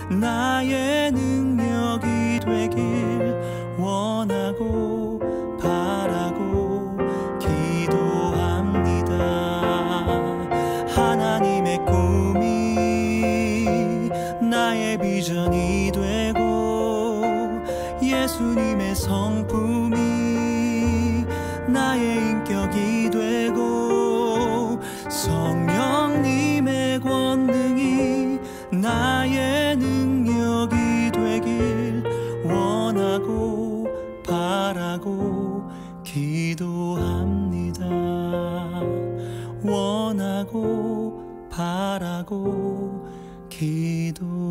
나의 능력이 되길 원하고 바라고 기도합니다. 하나님의 꿈이 나의 비전이 되고 예수님의 성품이 나의 인격이 되고 성령님의 권능이 나의 능력이 되길 원하고 바라고 기도합니다. 원하고 바라고 기도합니다.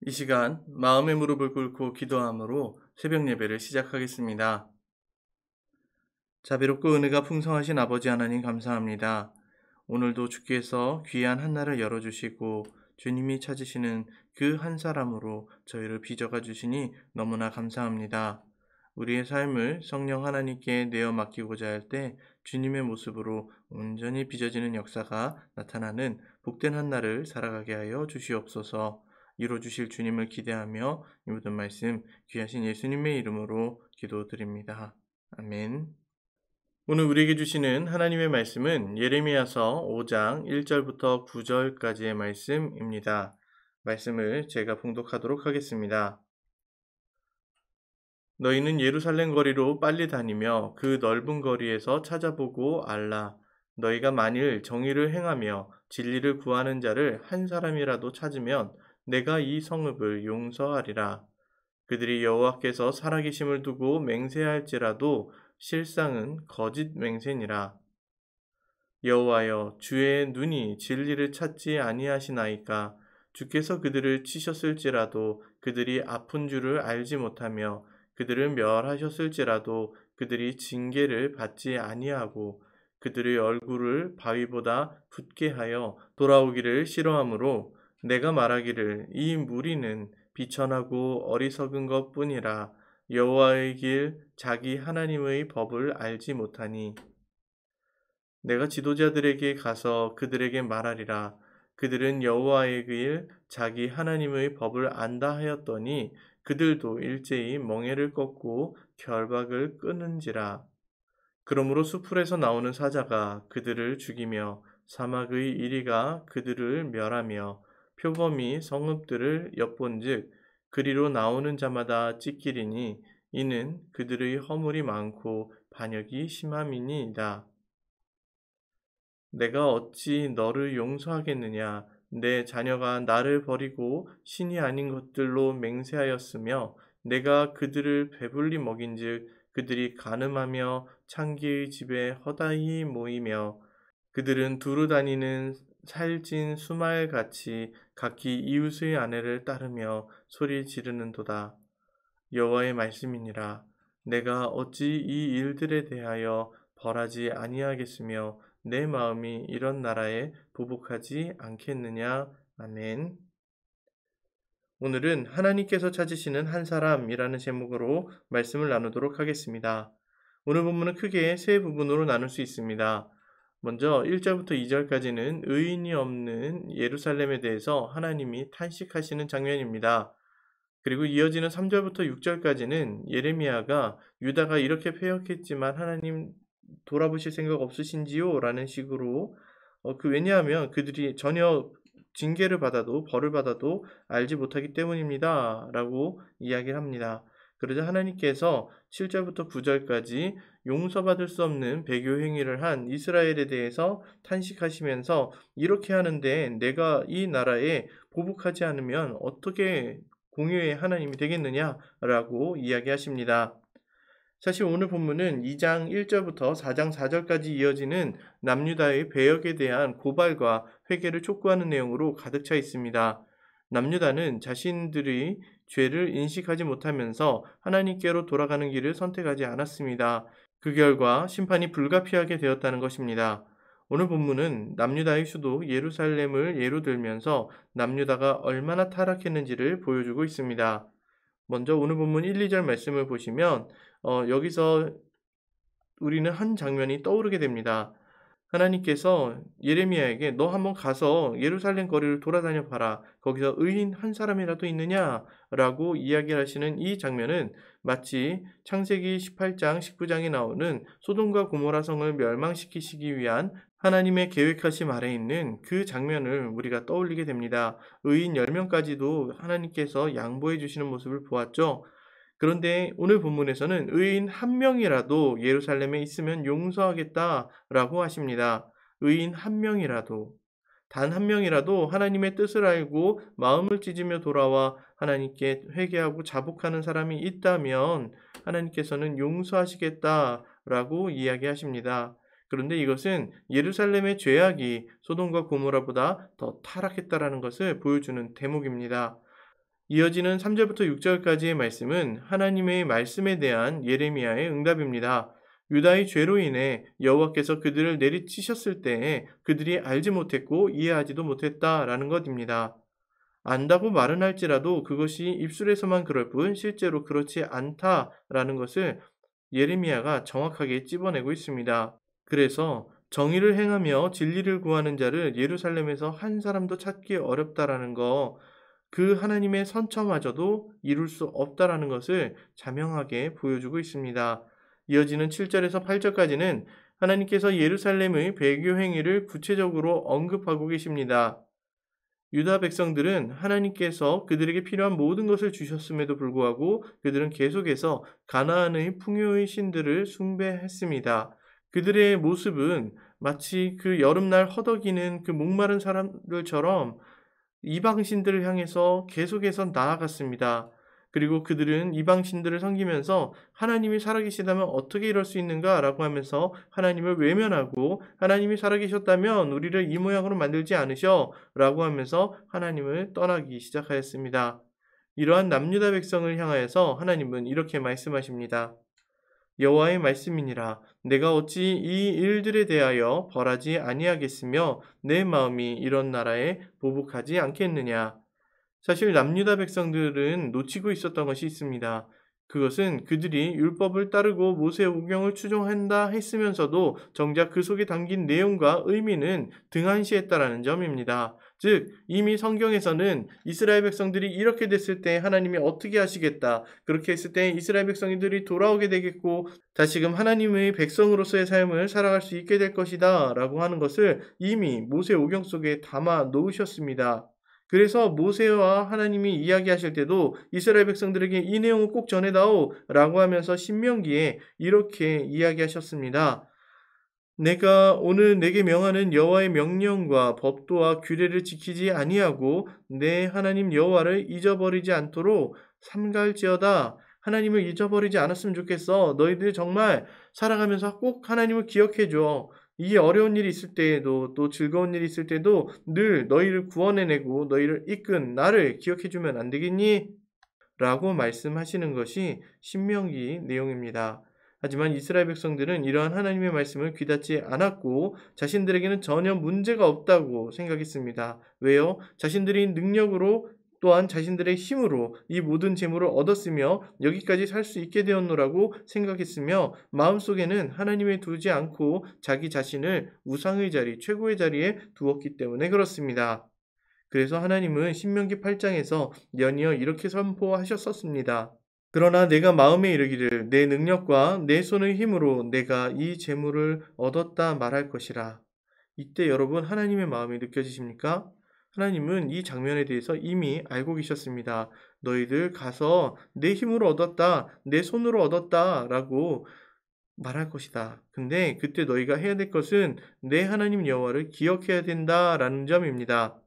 이 시간 마음의 무릎을 꿇고 기도함으로 새벽 예배를 시작하겠습니다. 자비롭고 은혜가 풍성하신 아버지 하나님 감사합니다. 오늘도 주께서 귀한 한날을 열어주시고 주님이 찾으시는 그 한 사람으로 저희를 빚어가 주시니 너무나 감사합니다. 우리의 삶을 성령 하나님께 내어 맡기고자 할 때 주님의 모습으로 온전히 빚어지는 역사가 나타나는 복된 한날을 살아가게 하여 주시옵소서. 이루어주실 주님을 기대하며 이 모든 말씀 귀하신 예수님의 이름으로 기도드립니다. 아멘. 오늘 우리에게 주시는 하나님의 말씀은 예레미야서 5장 1절부터 9절까지의 말씀입니다. 말씀을 제가 봉독하도록 하겠습니다. 너희는 예루살렘 거리로 빨리 다니며 그 넓은 거리에서 찾아보고 알라. 너희가 만일 정의를 행하며 진리를 구하는 자를 한 사람이라도 찾으면 내가 이 성읍을 용서하리라. 그들이 여호와께서 살아계심을 두고 맹세할지라도 실상은 거짓 맹세니라. 여호와여, 주의 눈이 진리를 찾지 아니하시나이까. 주께서 그들을 치셨을지라도 그들이 아픈 줄을 알지 못하며 그들을 멸하셨을지라도 그들이 징계를 받지 아니하고 그들의 얼굴을 바위보다 붓게 하여 돌아오기를 싫어하므로 내가 말하기를 이 무리는 비천하고 어리석은 것뿐이라. 여호와의 길 자기 하나님의 법을 알지 못하니 내가 지도자들에게 가서 그들에게 말하리라. 그들은 여호와의 길 자기 하나님의 법을 안다 하였더니 그들도 일제히 멍에를 꺾고 결박을 끊은지라. 그러므로 수풀에서 나오는 사자가 그들을 죽이며 사막의 이리가 그들을 멸하며 표범이 성읍들을 엿본즉 그리로 나오는 자마다 찢기리니 이는 그들의 허물이 많고 반역이 심함이니이다. 내가 어찌 너를 용서하겠느냐? 내 자녀가 나를 버리고 신이 아닌 것들로 맹세하였으며 내가 그들을 배불리 먹인즉 그들이 간음하며 창기의 집에 허다히 모이며 그들은 두루 다니는 살찐 수말같이 각기 이웃의 아내를 따르며 소리 지르는도다. 여호와의 말씀이니라. 내가 어찌 이 일들에 대하여 벌하지 아니하겠으며 내 마음이 이런 나라에 보복하지 않겠느냐. 아멘. 오늘은 하나님께서 찾으시는 한 사람이라는 제목으로 말씀을 나누도록 하겠습니다. 오늘 본문은 크게 세 부분으로 나눌 수 있습니다. 먼저 1절부터 2절까지는 의인이 없는 예루살렘에 대해서 하나님이 탄식하시는 장면입니다. 그리고 이어지는 3절부터 6절까지는 예레미야가 유다가 이렇게 패역했지만 하나님 돌아보실 생각 없으신지요? 라는 식으로 왜냐하면 그들이 전혀 징계를 받아도 벌을 받아도 알지 못하기 때문입니다. 라고 이야기를 합니다. 그러자 하나님께서 7절부터 9절까지 용서받을 수 없는 배교 행위를 한 이스라엘에 대해서 탄식하시면서 이렇게 하는데 내가 이 나라에 보복하지 않으면 어떻게 공의의 하나님이 되겠느냐라고 이야기하십니다. 사실 오늘 본문은 2장 1절부터 4장 4절까지 이어지는 남유다의 배역에 대한 고발과 회개를 촉구하는 내용으로 가득 차 있습니다. 남유다는 자신들의 죄를 인식하지 못하면서 하나님께로 돌아가는 길을 선택하지 않았습니다. 그 결과 심판이 불가피하게 되었다는 것입니다. 오늘 본문은 남유다의 수도 예루살렘을 예로 들면서 남유다가 얼마나 타락했는지를 보여주고 있습니다. 먼저 오늘 본문 1, 2절 말씀을 보시면 여기서 우리는 한 장면이 떠오르게 됩니다. 하나님께서 예레미야에게 너 한번 가서 예루살렘 거리를 돌아다녀 봐라. 거기서 의인 한 사람이라도 있느냐? 라고 이야기하시는 이 장면은 마치 창세기 18장, 19장에 나오는 소돔과 고모라 성을 멸망시키시기 위한 하나님의 계획하심 아래 있는 그 장면을 우리가 떠올리게 됩니다. 의인 10명까지도 하나님께서 양보해 주시는 모습을 보았죠. 그런데 오늘 본문에서는 의인 한 명이라도 예루살렘에 있으면 용서하겠다라고 하십니다. 의인 한 명이라도, 단 한 명이라도 하나님의 뜻을 알고 마음을 찢으며 돌아와 하나님께 회개하고 자복하는 사람이 있다면 하나님께서는 용서하시겠다라고 이야기하십니다. 그런데 이것은 예루살렘의 죄악이 소돔과 고모라보다 더 타락했다라는 것을 보여주는 대목입니다. 이어지는 3절부터 6절까지의 말씀은 하나님의 말씀에 대한 예레미야의 응답입니다. 유다의 죄로 인해 여호와께서 그들을 내리치셨을 때에 그들이 알지 못했고 이해하지도 못했다라는 것입니다. 안다고 말은 할지라도 그것이 입술에서만 그럴 뿐 실제로 그렇지 않다라는 것을 예레미야가 정확하게 찝어내고 있습니다. 그래서 정의를 행하며 진리를 구하는 자를 예루살렘에서 한 사람도 찾기 어렵다라는 거, 그 하나님의 선처마저도 이룰 수 없다라는 것을 자명하게 보여주고 있습니다. 이어지는 7절에서 8절까지는 하나님께서 예루살렘의 배교 행위를 구체적으로 언급하고 계십니다. 유다 백성들은 하나님께서 그들에게 필요한 모든 것을 주셨음에도 불구하고 그들은 계속해서 가나안의 풍요의 신들을 숭배했습니다. 그들의 모습은 마치 그 여름날 허덕이는 그 목마른 사람들처럼 이방신들을 향해서 계속해서 나아갔습니다. 그리고 그들은 이방신들을 섬기면서 하나님이 살아계시다면 어떻게 이럴 수 있는가 라고 하면서 하나님을 외면하고 하나님이 살아계셨다면 우리를 이 모양으로 만들지 않으셔 라고 하면서 하나님을 떠나기 시작하였습니다. 이러한 남유다 백성을 향하여서 하나님은 이렇게 말씀하십니다. 여호와의 말씀이니라. 내가 어찌 이 일들에 대하여 벌하지 아니하겠으며 내 마음이 이런 나라에 보복하지 않겠느냐. 사실 남유다 백성들은 놓치고 있었던 것이 있습니다. 그것은 그들이 율법을 따르고 모세의 오경을 추종한다 했으면서도 정작 그 속에 담긴 내용과 의미는 등한시했다라는 점입니다. 즉 이미 성경에서는 이스라엘 백성들이 이렇게 됐을 때 하나님이 어떻게 하시겠다, 그렇게 했을 때 이스라엘 백성들이 돌아오게 되겠고 다시금 하나님의 백성으로서의 삶을 살아갈 수 있게 될 것이다 라고 하는 것을 이미 모세 오경 속에 담아 놓으셨습니다. 그래서 모세와 하나님이 이야기하실 때도 이스라엘 백성들에게 이 내용을 꼭 전해다오 라고 하면서 신명기에 이렇게 이야기하셨습니다. 내가 오늘 내게 명하는 여호와의 명령과 법도와 규례를 지키지 아니하고 내 하나님 여호와를 잊어버리지 않도록 삼갈지어다. 하나님을 잊어버리지 않았으면 좋겠어. 너희들 정말 살아가면서 꼭 하나님을 기억해줘. 이 어려운 일이 있을 때에도 또 즐거운 일이 있을 때도 늘 너희를 구원해내고 너희를 이끈 나를 기억해주면 안 되겠니? 라고 말씀하시는 것이 신명기 내용입니다. 하지만 이스라엘 백성들은 이러한 하나님의 말씀을 귀닫지 않았고 자신들에게는 전혀 문제가 없다고 생각했습니다. 왜요? 자신들이 능력으로 또한 자신들의 힘으로 이 모든 재물을 얻었으며 여기까지 살 수 있게 되었노라고 생각했으며 마음속에는 하나님을 두지 않고 자기 자신을 우상의 자리, 최고의 자리에 두었기 때문에 그렇습니다. 그래서 하나님은 신명기 8장에서 연이어 이렇게 선포하셨었습니다. 그러나 내가 마음에 이르기를 내 능력과 내 손의 힘으로 내가 이 재물을 얻었다 말할 것이라. 이때 여러분 하나님의 마음이 느껴지십니까? 하나님은 이 장면에 대해서 이미 알고 계셨습니다. 너희들 가서 내 힘으로 얻었다, 내 손으로 얻었다 라고 말할 것이다. 근데 그때 너희가 해야 될 것은 내 하나님 여호와를 기억해야 된다라는 점입니다.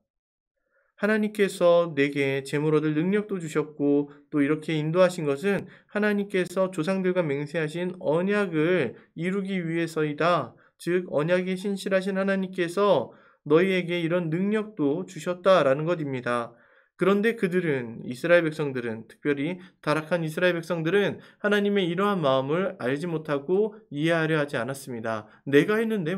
하나님께서 내게 재물 얻을 능력도 주셨고 또 이렇게 인도하신 것은 하나님께서 조상들과 맹세하신 언약을 이루기 위해서이다. 즉 언약에 신실하신 하나님께서 너희에게 이런 능력도 주셨다라는 것입니다. 그런데 그들은, 이스라엘 백성들은, 특별히 타락한 이스라엘 백성들은 하나님의 이러한 마음을 알지 못하고 이해하려 하지 않았습니다. 내가 했는데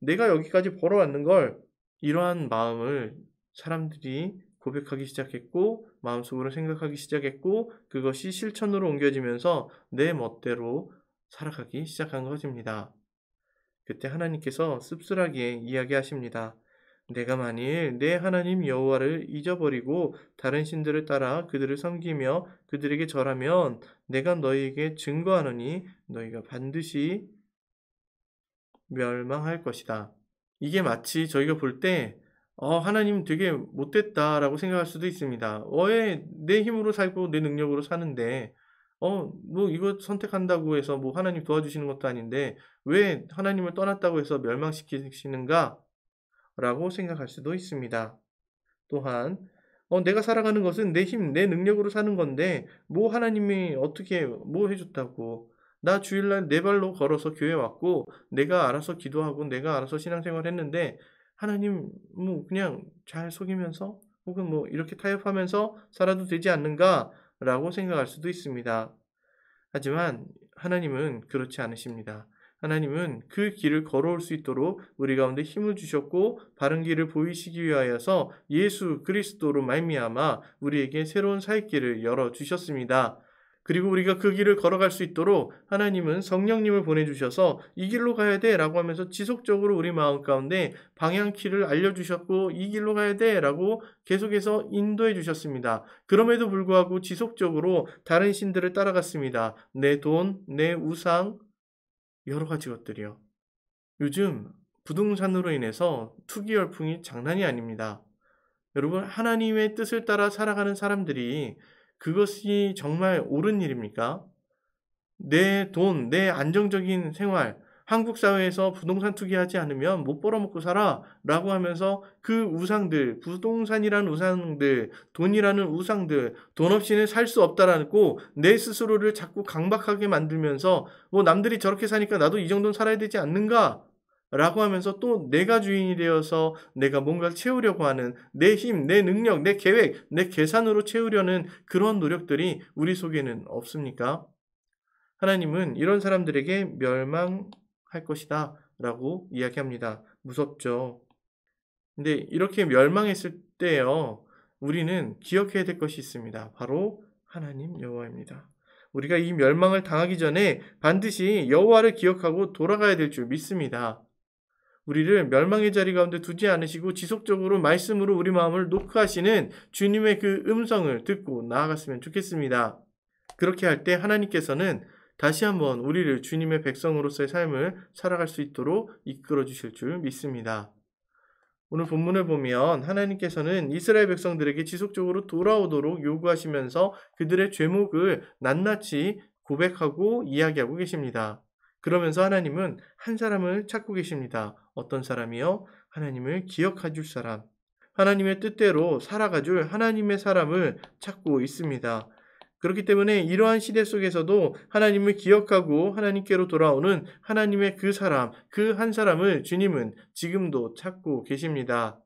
내가 여기까지 벌어왔는 걸, 이러한 마음을 사람들이 고백하기 시작했고 마음속으로 생각하기 시작했고 그것이 실천으로 옮겨지면서 내 멋대로 살아가기 시작한 것입니다. 그때 하나님께서 씁쓸하게 이야기하십니다. 내가 만일 내 하나님 여호와를 잊어버리고 다른 신들을 따라 그들을 섬기며 그들에게 절하면 내가 너희에게 증거하노니 너희가 반드시 멸망할 것이다. 이게 마치 저희가 볼 때 하나님 되게 못됐다라고 생각할 수도 있습니다. 왜 내 힘으로 살고 내 능력으로 사는데 뭐 이거 선택한다고 해서 뭐 하나님 도와주시는 것도 아닌데 왜 하나님을 떠났다고 해서 멸망시키시는가? 라고 생각할 수도 있습니다. 또한 내가 살아가는 것은 내 힘, 내 능력으로 사는 건데 뭐 하나님이 어떻게 뭐 해줬다고 나 주일날 내 발로 걸어서 교회 왔고 내가 알아서 기도하고 내가 알아서 신앙생활 했는데 하나님 뭐 그냥 잘 속이면서 혹은 뭐 이렇게 타협하면서 살아도 되지 않는가? 라고 생각할 수도 있습니다. 하지만 하나님은 그렇지 않으십니다. 하나님은 그 길을 걸어올 수 있도록 우리 가운데 힘을 주셨고 바른 길을 보이시기 위하여서 예수 그리스도로 말미암아 우리에게 새로운 살 길을 열어주셨습니다. 그리고 우리가 그 길을 걸어갈 수 있도록 하나님은 성령님을 보내주셔서 이 길로 가야 돼 라고 하면서 지속적으로 우리 마음 가운데 방향키를 알려주셨고 이 길로 가야 돼 라고 계속해서 인도해 주셨습니다. 그럼에도 불구하고 지속적으로 다른 신들을 따라갔습니다. 내 돈, 내 우상, 여러 가지 것들이요. 요즘 부동산으로 인해서 투기 열풍이 장난이 아닙니다. 여러분, 하나님의 뜻을 따라 살아가는 사람들이 그것이 정말 옳은 일입니까? 내 돈, 내 안정적인 생활, 한국 사회에서 부동산 투기하지 않으면 못 벌어먹고 살아 라고 하면서 그 우상들, 부동산이라는 우상들, 돈이라는 우상들, 돈 없이는 살 수 없다라고 내 스스로를 자꾸 강박하게 만들면서 뭐 남들이 저렇게 사니까 나도 이 정도는 살아야 되지 않는가? 라고 하면서 또 내가 주인이 되어서 내가 뭔가를 채우려고 하는 내 힘, 내 능력, 내 계획, 내 계산으로 채우려는 그런 노력들이 우리 속에는 없습니까? 하나님은 이런 사람들에게 멸망할 것이다 라고 이야기합니다. 무섭죠? 근데 이렇게 멸망했을 때요, 우리는 기억해야 될 것이 있습니다. 바로 하나님 여호와입니다. 우리가 이 멸망을 당하기 전에 반드시 여호와를 기억하고 돌아가야 될 줄 믿습니다. 우리를 멸망의 자리 가운데 두지 않으시고 지속적으로 말씀으로 우리 마음을 노크하시는 주님의 그 음성을 듣고 나아갔으면 좋겠습니다. 그렇게 할 때 하나님께서는 다시 한번 우리를 주님의 백성으로서의 삶을 살아갈 수 있도록 이끌어 주실 줄 믿습니다. 오늘 본문을 보면 하나님께서는 이스라엘 백성들에게 지속적으로 돌아오도록 요구하시면서 그들의 죄목을 낱낱이 고백하고 이야기하고 계십니다. 그러면서 하나님은 한 사람을 찾고 계십니다. 어떤 사람이요? 하나님을 기억해 줄 사람. 하나님의 뜻대로 살아가 줄 하나님의 사람을 찾고 있습니다. 그렇기 때문에 이러한 시대 속에서도 하나님을 기억하고 하나님께로 돌아오는 하나님의 그 사람, 그 한 사람을 주님은 지금도 찾고 계십니다.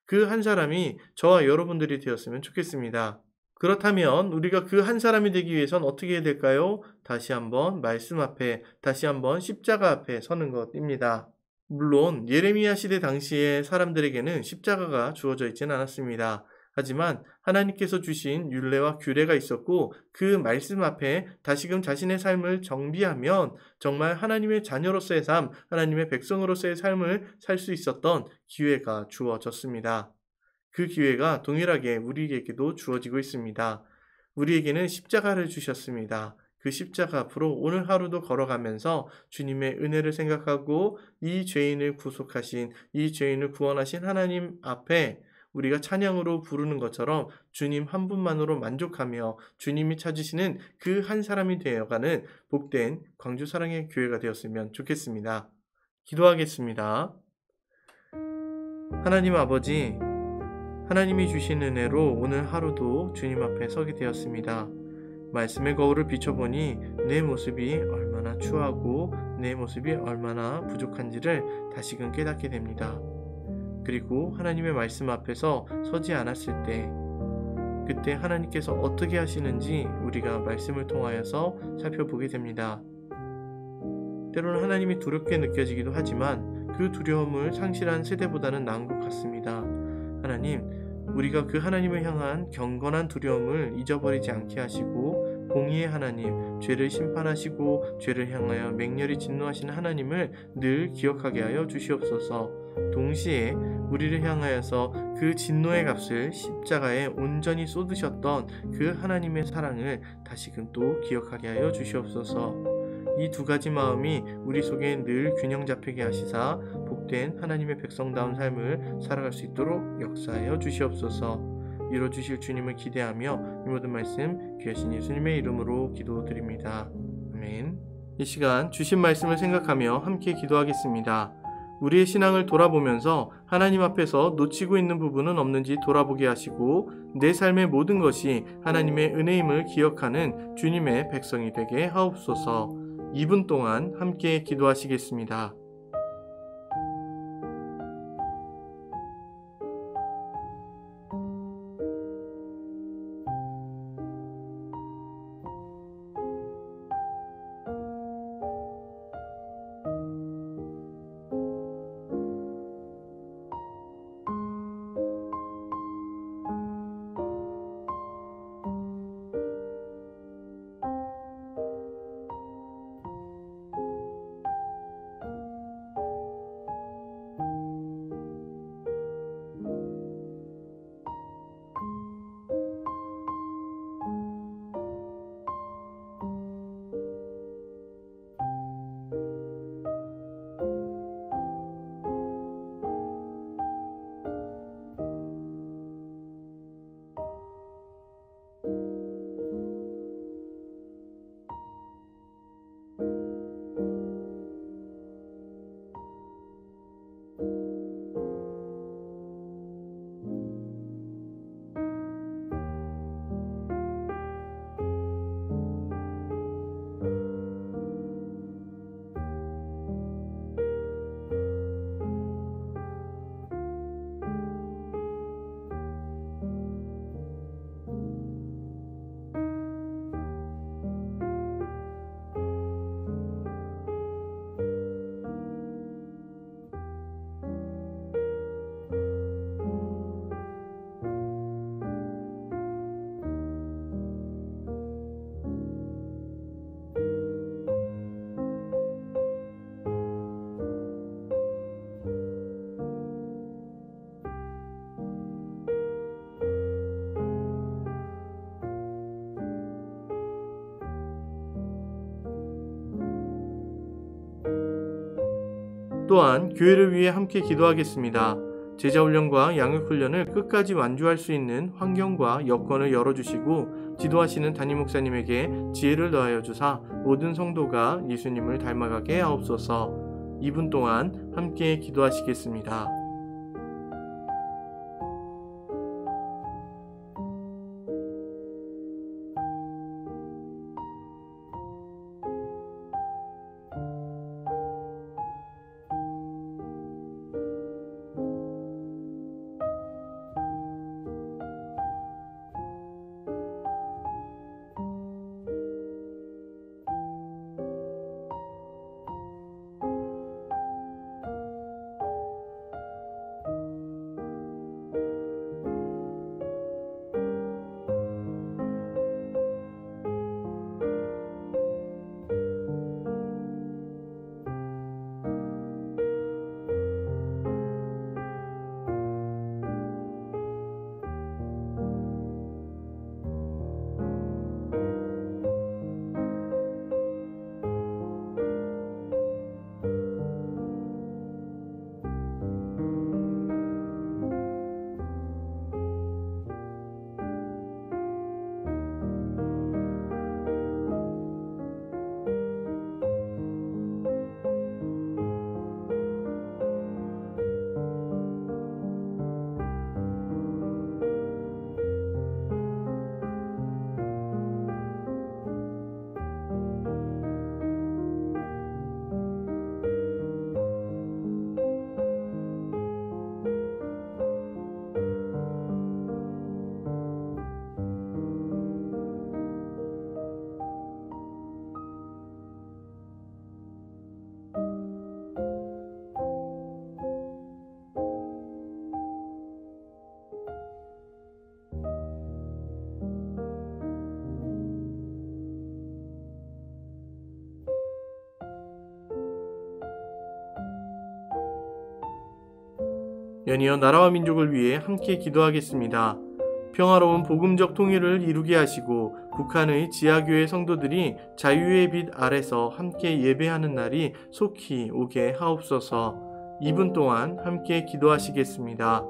그 한 사람이 저와 여러분들이 되었으면 좋겠습니다. 그렇다면 우리가 그 한 사람이 되기 위해선 어떻게 해야 될까요? 다시 한번 말씀 앞에, 다시 한번 십자가 앞에 서는 것입니다. 물론 예레미야 시대 당시의 사람들에게는 십자가가 주어져 있지는 않았습니다. 하지만 하나님께서 주신 율례와 규례가 있었고 그 말씀 앞에 다시금 자신의 삶을 정비하면 정말 하나님의 자녀로서의 삶, 하나님의 백성으로서의 삶을 살 수 있었던 기회가 주어졌습니다. 그 기회가 동일하게 우리에게도 주어지고 있습니다. 우리에게는 십자가를 주셨습니다. 그 십자가 앞으로 오늘 하루도 걸어가면서 주님의 은혜를 생각하고 이 죄인을 구속하신, 이 죄인을 구원하신 하나님 앞에 우리가 찬양으로 부르는 것처럼 주님 한 분만으로 만족하며 주님이 찾으시는 그 한 사람이 되어가는 복된 광주 사랑의 교회가 되었으면 좋겠습니다. 기도하겠습니다. 하나님 아버지, 하나님이 주신 은혜로 오늘 하루도 주님 앞에 서게 되었습니다. 말씀의 거울을 비춰보니 내 모습이 얼마나 추하고 내 모습이 얼마나 부족한지를 다시금 깨닫게 됩니다. 그리고 하나님의 말씀 앞에서 서지 않았을 때 그때 하나님께서 어떻게 하시는지 우리가 말씀을 통하여서 살펴보게 됩니다. 때로는 하나님이 두렵게 느껴지기도 하지만 그 두려움을 상실한 세대보다는 나은 것 같습니다. 하나님, 우리가 그 하나님을 향한 경건한 두려움을 잊어버리지 않게 하시고 공의의 하나님, 죄를 심판하시고 죄를 향하여 맹렬히 진노하시는 하나님을 늘 기억하게 하여 주시옵소서. 동시에 우리를 향하여서 그 진노의 값을 십자가에 온전히 쏟으셨던 그 하나님의 사랑을 다시금 또 기억하게 하여 주시옵소서. 이 두 가지 마음이 우리 속에 늘 균형 잡히게 하시사 복된 하나님의 백성다운 삶을 살아갈 수 있도록 역사하여 주시옵소서. 이루어주실 주님을 기대하며 이 모든 말씀 귀하신 예수님의 이름으로 기도드립니다. 아멘. 이 시간 주신 말씀을 생각하며 함께 기도하겠습니다. 우리의 신앙을 돌아보면서 하나님 앞에서 놓치고 있는 부분은 없는지 돌아보게 하시고 내 삶의 모든 것이 하나님의 은혜임을 기억하는 주님의 백성이 되게 하옵소서. 2분 동안 함께 기도하시겠습니다. 또한 교회를 위해 함께 기도하겠습니다. 제자훈련과 양육훈련을 끝까지 완주할 수 있는 환경과 여건을 열어주시고 지도하시는 담임 목사님에게 지혜를 더하여 주사 모든 성도가 예수님을 닮아가게 하옵소서. 2분 동안 함께 기도하시겠습니다. 연이어 나라와 민족을 위해 함께 기도하겠습니다. 평화로운 복음적 통일을 이루게 하시고 북한의 지하교회 성도들이 자유의 빛 아래서 함께 예배하는 날이 속히 오게 하옵소서. 2분 동안 함께 기도하시겠습니다.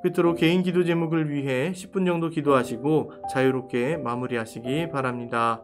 끝으로 개인 기도 제목을 위해 10분 정도 기도하시고 자유롭게 마무리하시기 바랍니다.